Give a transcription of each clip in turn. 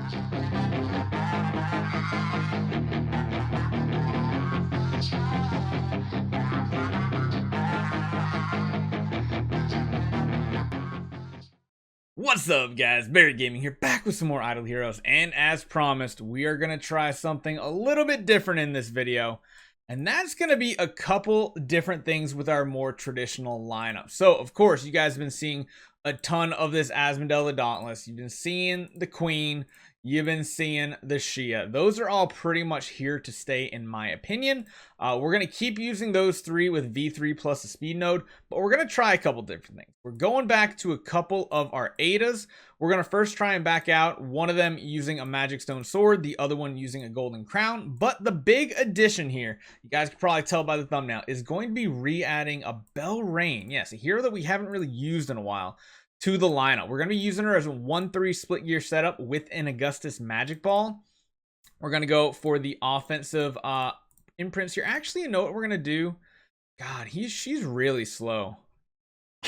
What's up, guys? Barry Gaming here, back with some more Idle Heroes, and as promised, we are going to try something a little bit different in this video, and that's going to be a couple different things with our more traditional lineup. So, of course, you guys have been seeing a ton of this Asmodel the Dauntless. You've been seeing the Queen, you've been seeing the Shia. Those are all pretty much here to stay, in my opinion. We're going to keep using those three with V3 plus a speed node, but we're going to try a couple different things. We're going back to a couple of our Adas. We're going to first try and back out one of them using a magic stone sword, the other one using a golden crown. But the big addition here, you guys can probably tell by the thumbnail, is going to be re-adding a Belrain. Yes, a hero that we haven't really used in a while, to the lineup. We're going to be using her as a 1-3 split gear setup with an Augustus Magic Ball. We're going to go for the offensive imprints here. Actually, you know what we're going to do? God, she's really slow.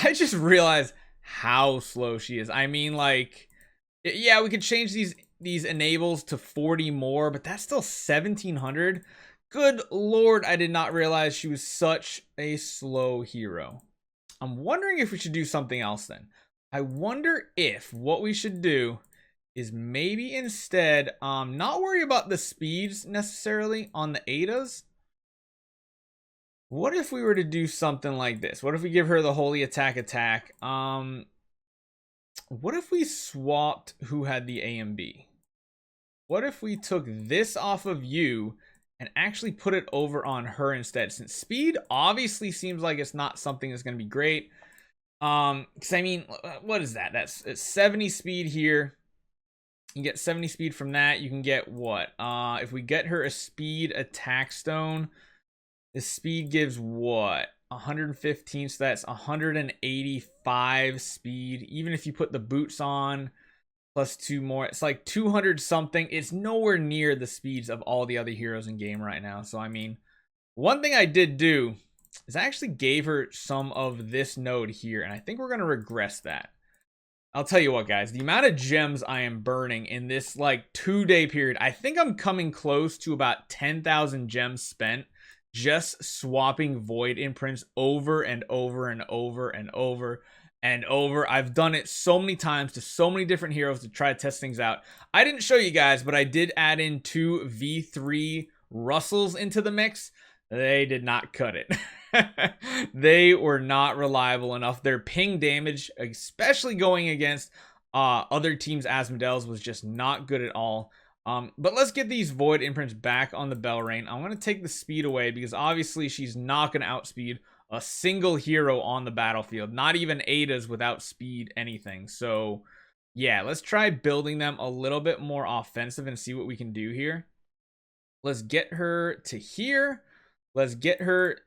I just realized how slow she is. I mean, like, yeah, we could change these enables to 40 more, but that's still 1700. Good lord, I did not realize she was such a slow hero. I'm wondering if we should do something else then. I wonder if what we should do is maybe instead not worry about the speeds necessarily on the Adas. What if we were to do something like this? What if we give her the holy attack? What if we swapped who had the A and B? What if we took this off of you and actually put it over on her instead? Since speed obviously seems like it's not something that's going to be great. Because I mean, what is that? It's 70 speed here. You get 70 speed from that. You can get what? If we get her a speed attack stone, the speed gives what? 115, so that's 185 speed. Even if you put the boots on plus 2 more, it's like 200 something. It's nowhere near the speeds of all the other heroes in game right now. So I mean, one thing I did do is I actually gave her some of this node here, and I think we're going to regress that. I'll tell you what, guys, the amount of gems I am burning in this like 2-day period, I think I'm coming close to about 10,000 gems spent just swapping void imprints over and over and over and over and over. I've done it so many times to so many different heroes to try to test things out. I didn't show you guys, but I did add in 2 V3 Russells into the mix. They did not cut it. They were not reliable enough. Their ping damage, especially going against other teams' Asmodels, was just not good at all. But let's get these void imprints back on the Belrain. I'm going to take the speed away because obviously she's not going to outspeed a single hero on the battlefield. Not even Adas without speed anything. So yeah, let's try building them a little bit more offensive and see what we can do here. Let's get her to here. Let's get her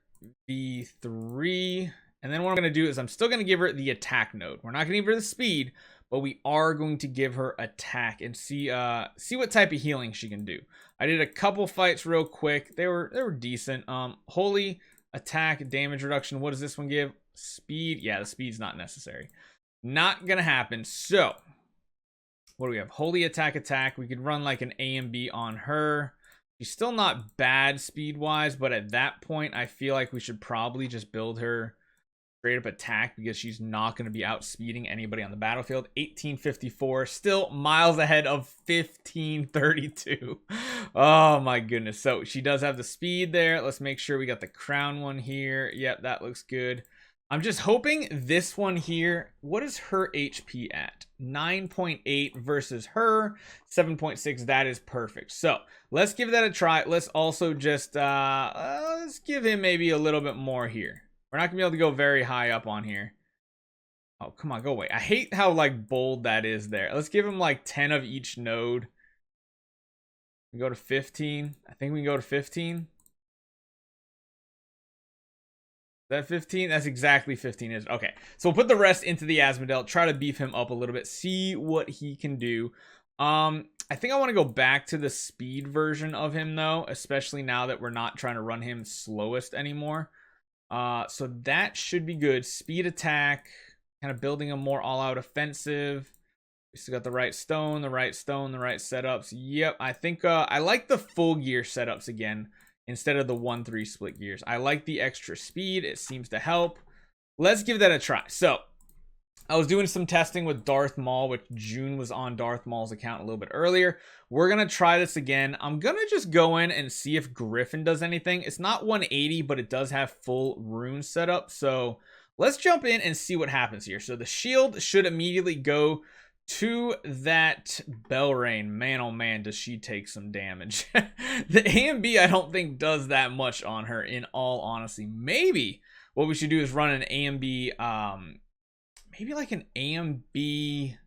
V3. And then what I'm going to do is I'm still going to give her the attack node. We're not going to give her the speed, but we are going to give her attack and see what type of healing she can do. I did a couple fights real quick. They were decent. Holy attack damage reduction. What does this one give? Speed. Yeah, the speed's not necessary. Not going to happen. So what do we have? Holy attack. We could run like an A and B on her. She's still not bad speed-wise, but at that point, I feel like we should probably just build her straight up attack because she's not going to be outspeeding anybody on the battlefield. 1854, still miles ahead of 1532. Oh my goodness. So she does have the speed there. Let's make sure we got the crown one here. Yep, that looks good. I'm just hoping this one here, what is her HP at? 9.8 versus her 7.6. That is perfect. So let's give that a try. Let's also just let's give him maybe a little bit more here. We're not gonna be able to go very high up on here. Oh, come on, go away. I hate how like bold that is there. Let's give him like 10 of each node. We go to 15. I think we can go to 15. That 15? That's exactly 15 is. Okay, so we'll put the rest into the Asmodel, try to beef him up a little bit, see what he can do. I think I want to go back to the speed version of him though, especially now that we're not trying to run him slowest anymore. So that should be good. Speed attack, kind of building a more all-out offensive. We still got the right stone, the right stone, the right setups. Yep, I think I like the full gear setups again instead of the 1-3 split gears. I like the extra speed. It seems to help. Let's give that a try. So I was doing some testing with Darth Maul, which June was on Darth Maul's account a little bit earlier. We're going to try this again. I'm going to just go in and see if Griffin does anything. It's not 180, but it does have full rune setup. So let's jump in and see what happens here. So the shield should immediately go to that Belrain. Man, oh man, does she take some damage. The AMB, I don't think does that much on her, in all honesty. Maybe what we should do is run an AMB, maybe like an AMB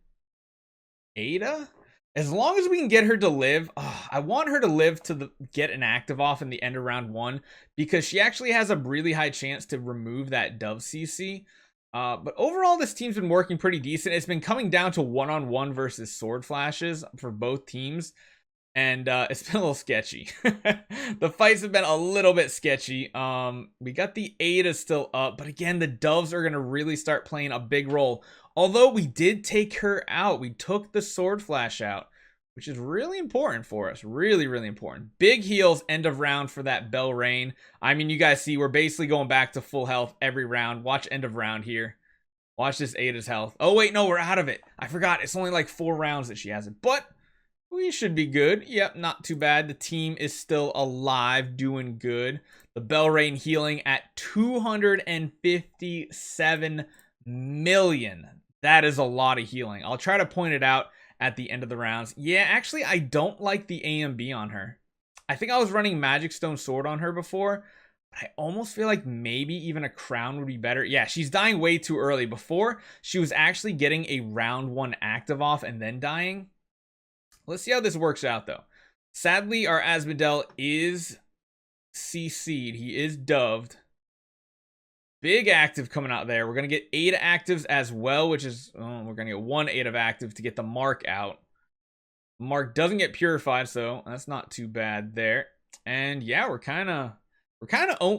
Ada? As long as we can get her to live. I want her to live to get an active off in the end of round 1, because she actually has a really high chance to remove that Dove CC. But overall, this team's been working pretty decent. It's been coming down to one-on-one versus sword flashes for both teams. And it's been a little sketchy. The fights have been a little bit sketchy. We got the Ada still up, but again, the Doves are going to really start playing a big role. Although we did take her out. We took the sword flash out, which is really important for us. Really, really important. Big heals end of round for that Belrain. I mean, you guys see we're basically going back to full health every round. Watch end of round here. Watch this Ada's health. Oh, wait, no, we're out of it. I forgot. It's only like 4 rounds that she has it. But we should be good. Yep, not too bad. The team is still alive, doing good. The Belrain healing at 257 million. That is a lot of healing. I'll try to point it out at the end of the rounds. Yeah, actually, I don't like the AMB on her. I think I was running Magic Stone Sword on her before. But I almost feel like maybe even a crown would be better. Yeah, she's dying way too early. Before, she was actually getting a round 1 active off and then dying. Let's see how this works out, though. Sadly, our Asmodel is CC'd. He is doved. Big active coming out there. We're going to get 8 actives as well, which is... Oh, we're going to get 1 8 of active to get the Mark out. Mark doesn't get purified, so that's not too bad there. And yeah, we're kind of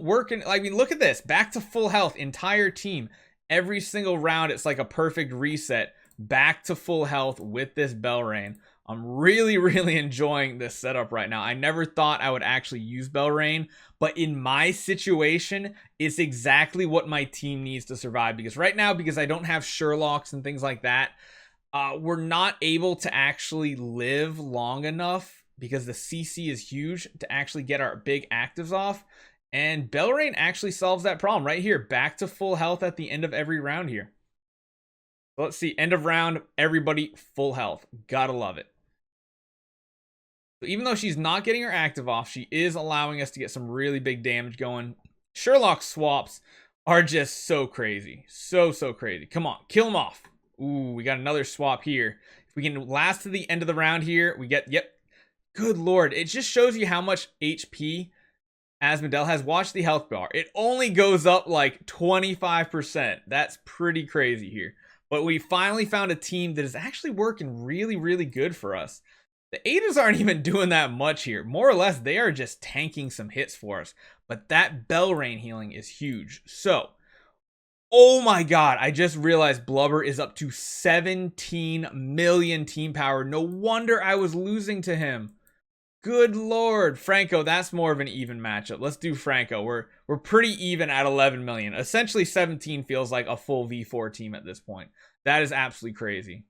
working... I mean, look at this. Back to full health. Entire team. Every single round, it's like a perfect reset. Back to full health with this Belrain. I'm really, really enjoying this setup right now. I never thought I would actually use Belrain, but in my situation, it's exactly what my team needs to survive. Because right now, because I don't have Sherlocks and things like that, we're not able to actually live long enough because the CC is huge to actually get our big actives off. And Belrain actually solves that problem right here. Back to full health at the end of every round here. So let's see. End of round, everybody full health. Gotta love it. So even though she's not getting her active off, she is allowing us to get some really big damage going. Sherlock swaps are just so crazy. So crazy. Come on, kill them off. Ooh, we got another swap here. If we can last to the end of the round here, we get, yep. Good lord. It just shows you how much HP Asmodel has. Watched the health bar. It only goes up like 25%. That's pretty crazy here. But we finally found a team that is actually working really, really good for us. The Adas aren't even doing that much here. More or less, they are just tanking some hits for us. But that Belrain healing is huge. So, oh my god, I just realized Blubber is up to 17 million team power. No wonder I was losing to him. Good lord. Franco, that's more of an even matchup. Let's do Franco. We're pretty even at 11 million. Essentially, 17 feels like a full V4 team at this point. That is absolutely crazy.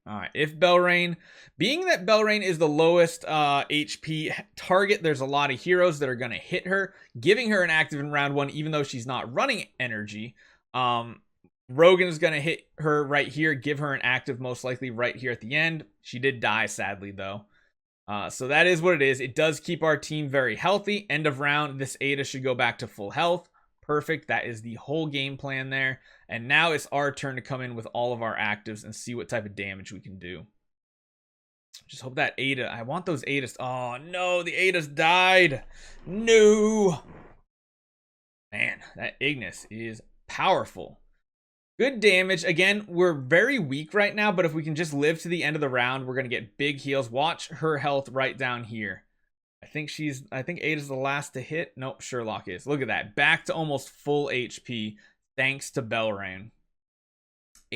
Alright, if Belrain, being that Belrain is the lowest HP target, there's a lot of heroes that are going to hit her, giving her an active in round 1, even though she's not running energy. Rogan's going to hit her right here, give her an active most likely right here at the end. She did die, sadly, though. So that is what it is. It does keep our team very healthy. End of round, this Ada should go back to full health. Perfect. That is the whole game plan there. And now it's our turn to come in with all of our actives and see what type of damage we can do. Just hope that Ada... I want those Adas... Oh, no. The Adas died. No. Man, that Ignis is powerful. Good damage. Again, we're very weak right now, but if we can just live to the end of the round, we're going to get big heals. Watch her health right down here. I think Ada's the last to hit. Nope, Sherlock is. Look at that. Back to almost full HP thanks to Belrain.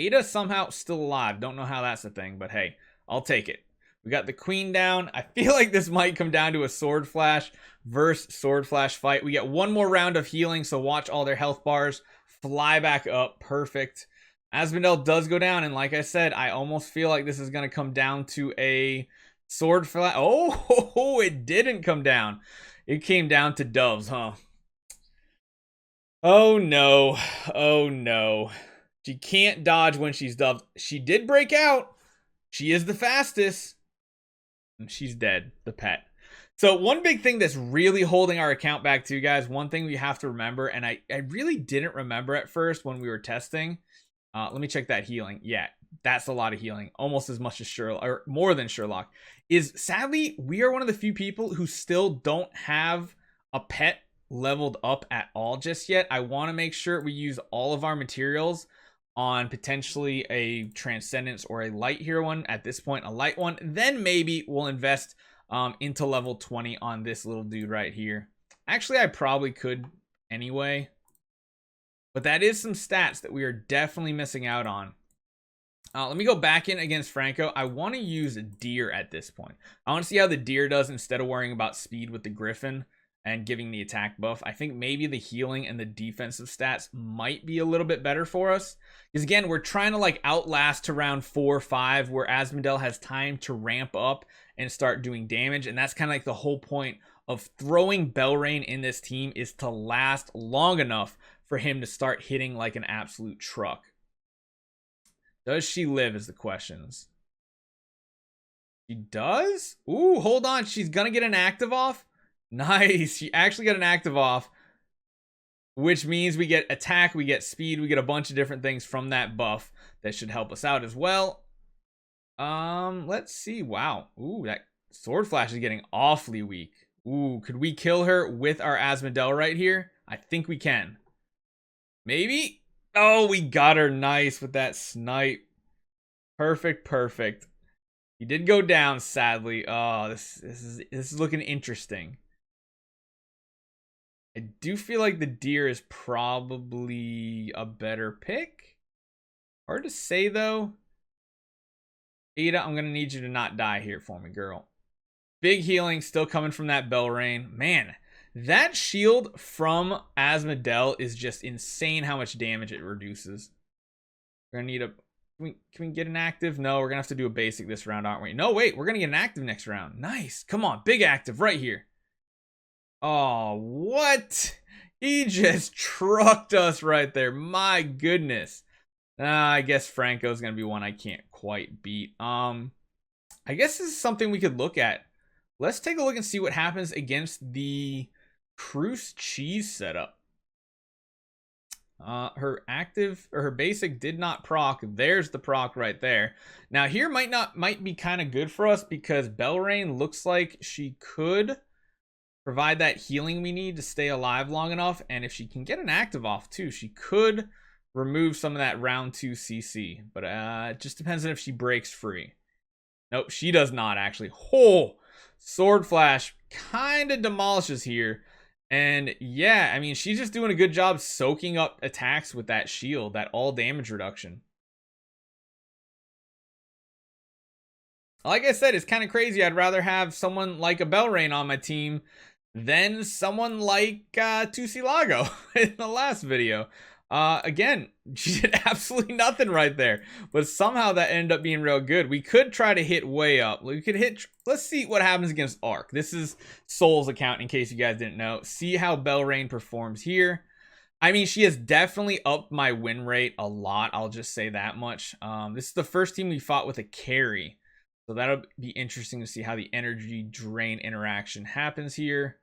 Ada somehow still alive. Don't know how that's a thing, but hey, I'll take it. We got the queen down. I feel like this might come down to a sword flash versus sword flash fight. We get one more round of healing, so watch all their health bars fly back up. Perfect. Asmodel does go down, and like I said, I almost feel like this is going to come down to a sword flash. Oh, it didn't come down. It came down to doves, huh? Oh no. Oh no. She can't dodge when she's doves. She did break out. She is the fastest. And she's dead, the pet. So one big thing that's really holding our account back too, guys, one thing we have to remember, and I really didn't remember at first when we were testing. Let me check that healing. Yeah, that's a lot of healing. Almost as much as Sherlock, or more than Sherlock. Is sadly, we are one of the few people who still don't have a pet leveled up at all just yet. I want to make sure we use all of our materials on potentially a Transcendence or a Light Hero one. At this point, a Light one. Then maybe we'll invest into level 20 on this little dude right here. Actually, I probably could anyway. But that is some stats that we are definitely missing out on. Let me go back in against Franco. I want to use Deer at this point. I want to see how the Deer does instead of worrying about speed with the Griffin and giving the attack buff. I think maybe the healing and the defensive stats might be a little bit better for us. Because again, we're trying to like outlast to round 4 or 5 where Asmodel has time to ramp up and start doing damage. And that's kind of like the whole point of throwing Belrain in this team, is to last long enough for him to start hitting like an absolute truck. Does she live is the questions. She does? Ooh, hold on. She's gonna get an active off. Nice. She actually got an active off, which means we get attack, we get speed, we get a bunch of different things from that buff that should help us out as well. Let's see. Wow. Ooh, that sword flash is getting awfully weak. Ooh, could we kill her with our Asmodel right here? I think we can. Maybe. Oh, we got her. Nice with that snipe. Perfect, perfect. He did go down, sadly. Oh, this is looking interesting. I do feel like the Deer is probably a better pick. Hard to say, though. Ada, I'm going to need you to not die here for me, girl. Big healing still coming from that Belrain. Man, that shield from Asmodel is just insane how much damage it reduces. We're going to need a... Can we get an active? No, we're going to have to do a basic this round, aren't we? No, wait, we're going to get an active next round. Nice. Come on, big active right here. Oh, what? He just trucked us right there. My goodness. I guess Franco's going to be one I can't quite beat. I guess this is something we could look at. Let's take a look and see what happens against the Cruise Cheese setup. Her active or her basic did not proc. There's the proc right there. Now here might be kind of good for us because Belrain looks like she could provide that healing we need to stay alive long enough. And if she can get an active off too, she could remove some of that round 2 CC. But it just depends on if she breaks free. Nope, she does not actually. Oh, sword flash kind of demolishes here. And yeah, I mean, she's just doing a good job soaking up attacks with that shield, that all damage reduction. Like I said, it's kind of crazy. I'd rather have someone like a Belrain on my team than someone like Tusilago in the last video. Again, she did absolutely nothing right there, but somehow that ended up being real good. We could try to hit way up. We could hit, let's see what happens against Arc. This is Soul's account in case you guys didn't know. See how Belrain performs here. I mean, she has definitely upped my win rate a lot. I'll just say that much. This is the first team we fought with a carry. So that'll be interesting to see how the energy drain interaction happens here.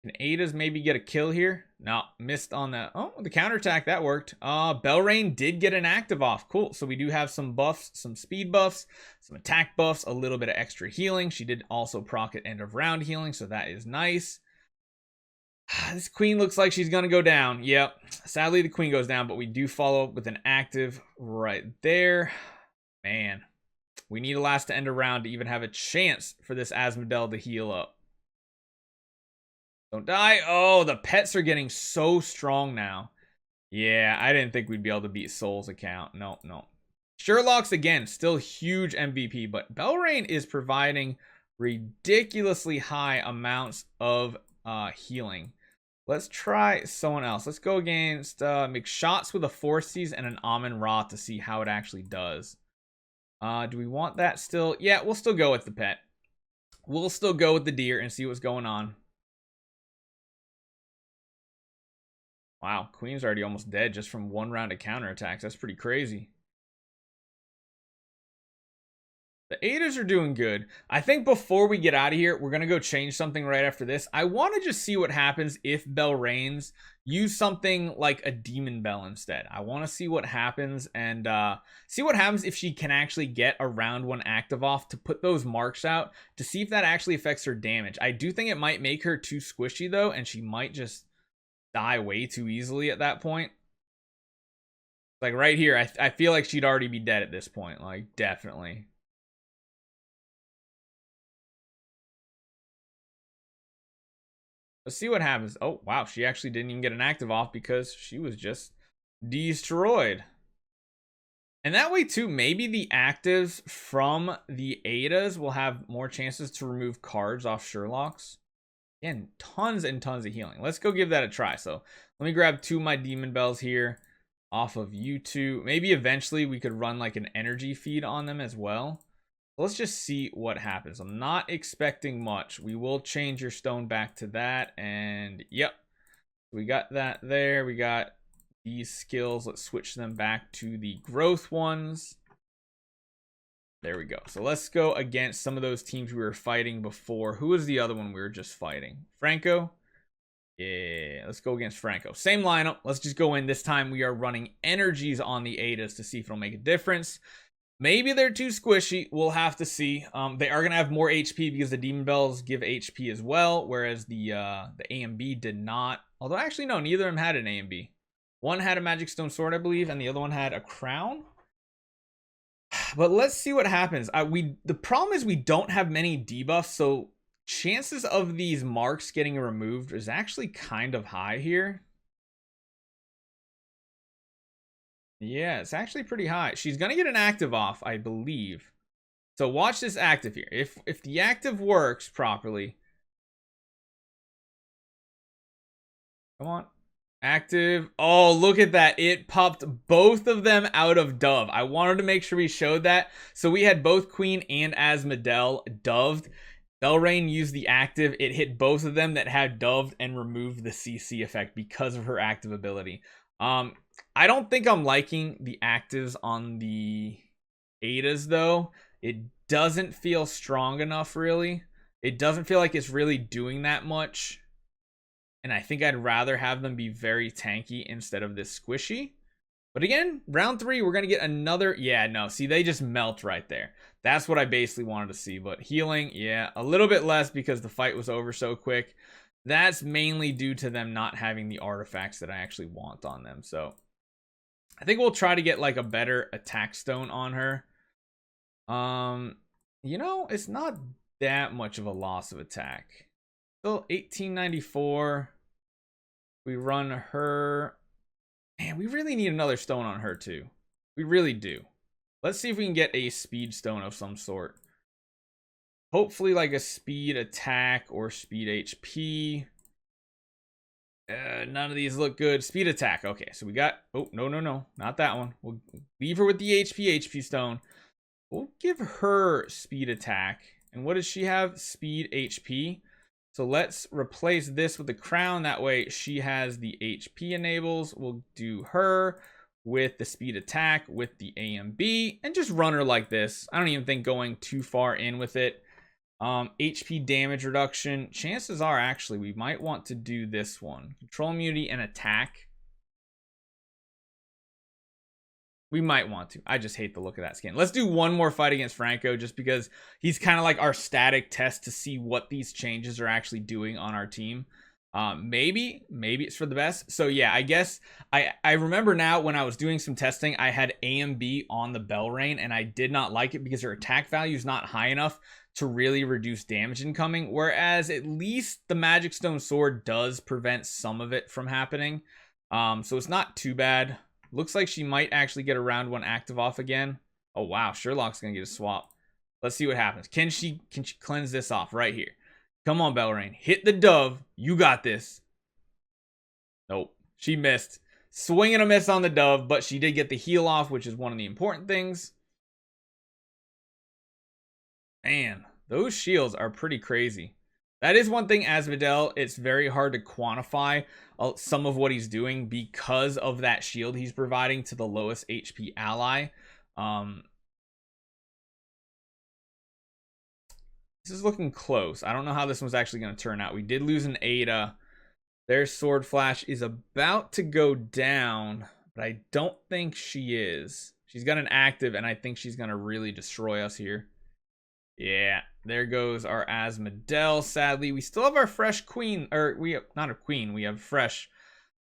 Can Ada's maybe get a kill here? No, missed on that. Oh, the counterattack, that worked. Belrain did get an active off. Cool. So we do have some buffs, some speed buffs, some attack buffs, a little bit of extra healing. She did also proc at end of round healing, so that is nice. This queen looks like she's going to go down. Yep. Sadly, the queen goes down, but we do follow up with an active right there. Man, we need a last to end a round to even have a chance for this Asmodel to heal up. Don't die. Oh, the pets are getting so strong now. Yeah, I didn't think we'd be able to beat Soul's account. No, no. Sherlock's, again, still huge MVP, but Belrain is providing ridiculously high amounts of healing. Let's try someone else. Let's go against McShots with a Forces and an Amun Ra to see how it actually does. Do we want that still? Yeah, we'll still go with the pet. We'll still go with the deer and see what's going on. Wow, Queen's already almost dead just from one round of counterattacks. That's pretty crazy. The Adas are doing good. I think before we get out of here, we're going to go change something right after this. I want to just see what happens if Belrain's use something like a Demon Bell instead. I want to see what happens and see what happens if she can actually get a round 1 active off to put those marks out to see if that actually affects her damage. I do think it might make her too squishy though, and she might just die way too easily at that point. Like right here, I feel like she'd already be dead at this point. Like, definitely. Let's see what happens. Oh, wow. She actually didn't even get an active off because she was just destroyed. And that way, too, maybe the actives from the Adas will have more chances to remove cards off Sherlock's. Again, tons and tons of healing. Let's go give that a try. So let me grab 2 of my Demon Bells here off of you 2. Maybe eventually we could run like an energy feed on them as well. Let's just see what happens. I'm not expecting much. We will change your stone back to that. And yep, we got that there. We got these skills. Let's switch them back to the growth ones. There we go. So let's go against some of those teams we were fighting before. Who was the other one we were just fighting? Franco? Yeah, let's go against Franco. Same lineup. Let's just go in. This time we are running energies on the Adas to see if it'll make a difference. Maybe they're too squishy. We'll have to see. They are going to have more HP because the Demon Bells give HP as well, whereas the A and B did not. Although, actually, no, neither of them had an A and B. One had a Magic Stone Sword, I believe, and the other one had a crown. But let's see what happens. The problem is we don't have many debuffs, so chances of these marks getting removed is actually kind of high here. Yeah, it's actually pretty high. She's gonna get an active off, I believe. So watch this active here. If the active works properly. Come on. Active. Oh, look at that. It popped both of them out of Dove. I wanted to make sure we showed that. So we had both Queen and Asmodel doved. Belrain used the active. It hit both of them that had doved and removed the CC effect because of her active ability. I don't think I'm liking the actives on the Adas though. It doesn't feel strong enough, really. It doesn't feel like it's really doing that much. And I think I'd rather have them be very tanky instead of this squishy. But again, round 3, we're going to get another. Yeah, no, see, they just melt right there. That's what I basically wanted to see. But healing, yeah, a little bit less because the fight was over so quick. That's mainly due to them not having the artifacts that I actually want on them. So I think we'll try to get like a better attack stone on her. You know, it's not that much of a loss of attack. Still 1894. We run her. Man, we really need another stone on her too. We really do. Let's see if we can get a speed stone of some sort. Hopefully like a speed attack or speed HP. None of these look good. Speed attack. Okay, so we got... Oh, no. Not that one. We'll leave her with the HP stone. We'll give her speed attack. And what does she have? Speed HP. So let's replace this with the crown. That way she has the HP enables. We'll do her with the speed attack with the AMB and just run her like this. I don't even think going too far in with it. HP damage reduction. Chances are actually we might want to do this one. Control immunity and attack. We might want to. I just hate the look of that skin. Let's do one more fight against Franco just because he's kind of like our static test to see what these changes are actually doing on our team. Maybe it's for the best. So yeah, I guess I remember now when I was doing some testing, I had AMB on the Belrain and I did not like it because her attack value is not high enough to really reduce damage incoming. Whereas at least the Magic Stone Sword does prevent some of it from happening. So it's not too bad. Looks like she might actually get a round 1 active off again. Oh wow, Sherlock's gonna get a swap. Let's see what happens. Can she cleanse this off right here? Come on, Belrain. Hit the dove. You got this. Nope. She missed. Swing and a miss on the dove, but she did get the heal off, which is one of the important things. Man, those shields are pretty crazy. That is one thing, Asmodel, it's very hard to quantify some of what he's doing because of that shield he's providing to the lowest HP ally. This is looking close. I don't know how this one's actually going to turn out. We did lose an Ada. Their Sword Flash is about to go down, but I don't think she is. She's got an active, and I think she's going to really destroy us here. Yeah, there goes our Asmodel. Sadly, we still have our fresh queen, or we have not a queen, we have fresh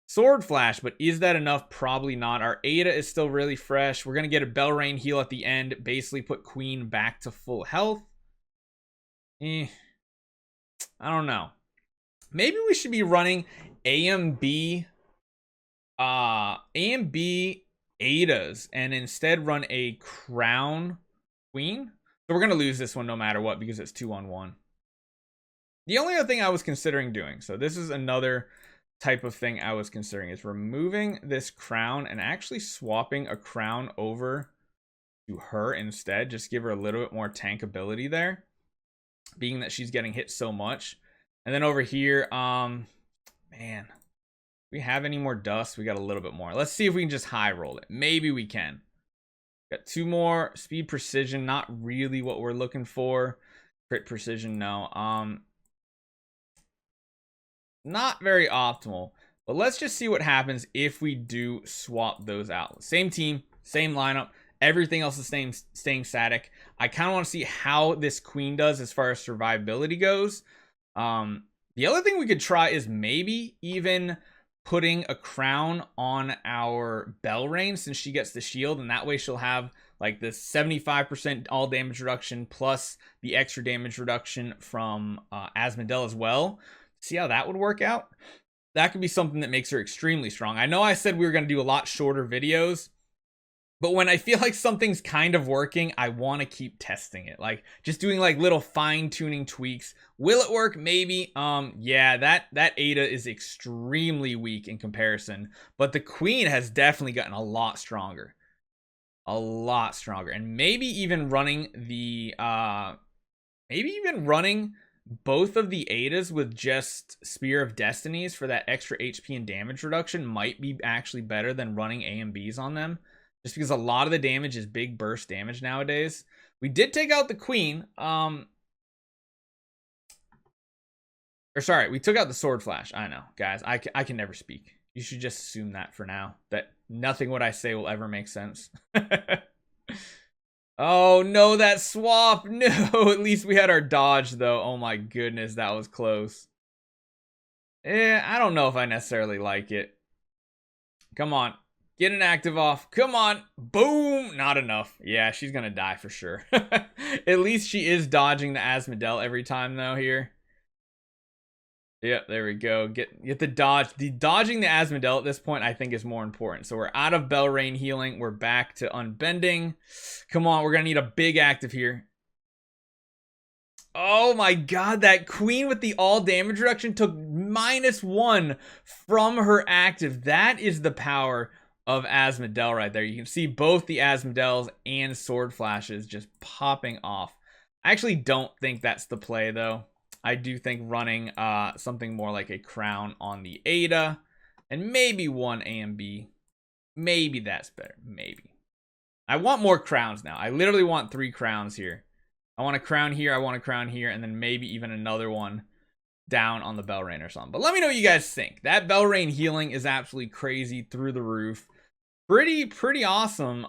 Sword Flash, but is that enough? Probably not. Our Ada is still really fresh. We're going to get a Belrain heal at the end, basically put queen back to full health. I don't know. Maybe we should be running AMB Adas and instead run a crown queen. So we're going to lose this one no matter what because it's 2-on-1. The only other thing I was considering doing, so this is another type of thing I was considering, is removing this crown and actually swapping a crown over to her instead. Just give her a little bit more tank ability there, being that she's getting hit so much. And then over here, man, we have any more dust? We got a little bit more. Let's see if we can just high roll it. Maybe we can. Got 2 more. Speed precision, not really what we're looking for. Crit precision, no. Not very optimal. But let's just see what happens if we do swap those out. Same team, same lineup. Everything else is staying static. I kind of want to see how this queen does as far as survivability goes. The other thing we could try is maybe even putting a crown on our Belrain since she gets the shield, and that way she'll have like this 75% all damage reduction plus the extra damage reduction from Asmodel as well. See how that would work out? That could be something that makes her extremely strong. I know I said we were going to do a lot shorter videos, but when I feel like something's kind of working, I want to keep testing it. Like just doing like little fine-tuning tweaks. Will it work? Maybe. Yeah, that Ada is extremely weak in comparison, but the queen has definitely gotten a lot stronger. A lot stronger. And maybe even running the both of the Adas with just Spear of Destinies for that extra HP and damage reduction might be actually better than running A and Bs on them. Just because a lot of the damage is big burst damage nowadays. We did take out the queen. We took out the Sword Flash. I know, guys. I can never speak. You should just assume that for now. That nothing what I say will ever make sense. Oh, no, that swap. No, at least we had our dodge, though. Oh, my goodness, that was close. I don't know if I necessarily like it. Come on. Get an active off. Come on. Boom. Not enough. Yeah, she's going to die for sure. At least she is dodging the Asmodel every time, though, here. Yep, there we go. Get the dodge. The dodging the Asmodel at this point, I think, is more important. So we're out of Belrain healing. We're back to unbending. Come on, we're going to need a big active here. Oh my god, that queen with the all damage reduction took -1 from her active. That is the power of Asmodel right there. You can see both the Asmodels and Sword Flashes just popping off. I actually don't think that's the play, though. I do think running something more like a crown on the Ada and maybe one AMB. Maybe that's better. Maybe. I want more crowns now. I literally want 3 crowns here. I want a crown here. I want a crown here. And then maybe even another one down on the Belrain or something. But let me know what you guys think. That Belrain healing is absolutely crazy through the roof. Pretty awesome.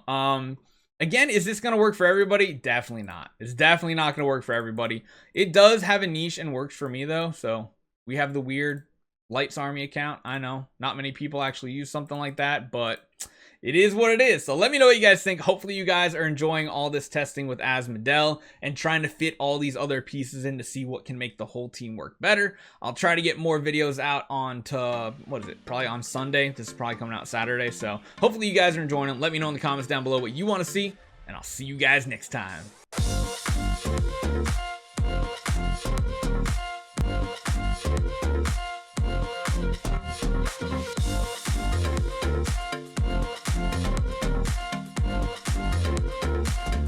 Again, is this going to work for everybody? Definitely not. It's definitely not going to work for everybody. It does have a niche and works for me, though. So we have the weird Lights Army account. I know not many people actually use something like that, but it is what it is. So let me know what you guys think. Hopefully you guys are enjoying all this testing with Asmodel and trying to fit all these other pieces in to see what can make the whole team work better. I'll try to get more videos out on to, what is it, probably on Sunday. This is probably coming out Saturday. So hopefully you guys are enjoying them. Let me know in the comments down below what you want to see, and I'll see you guys next time.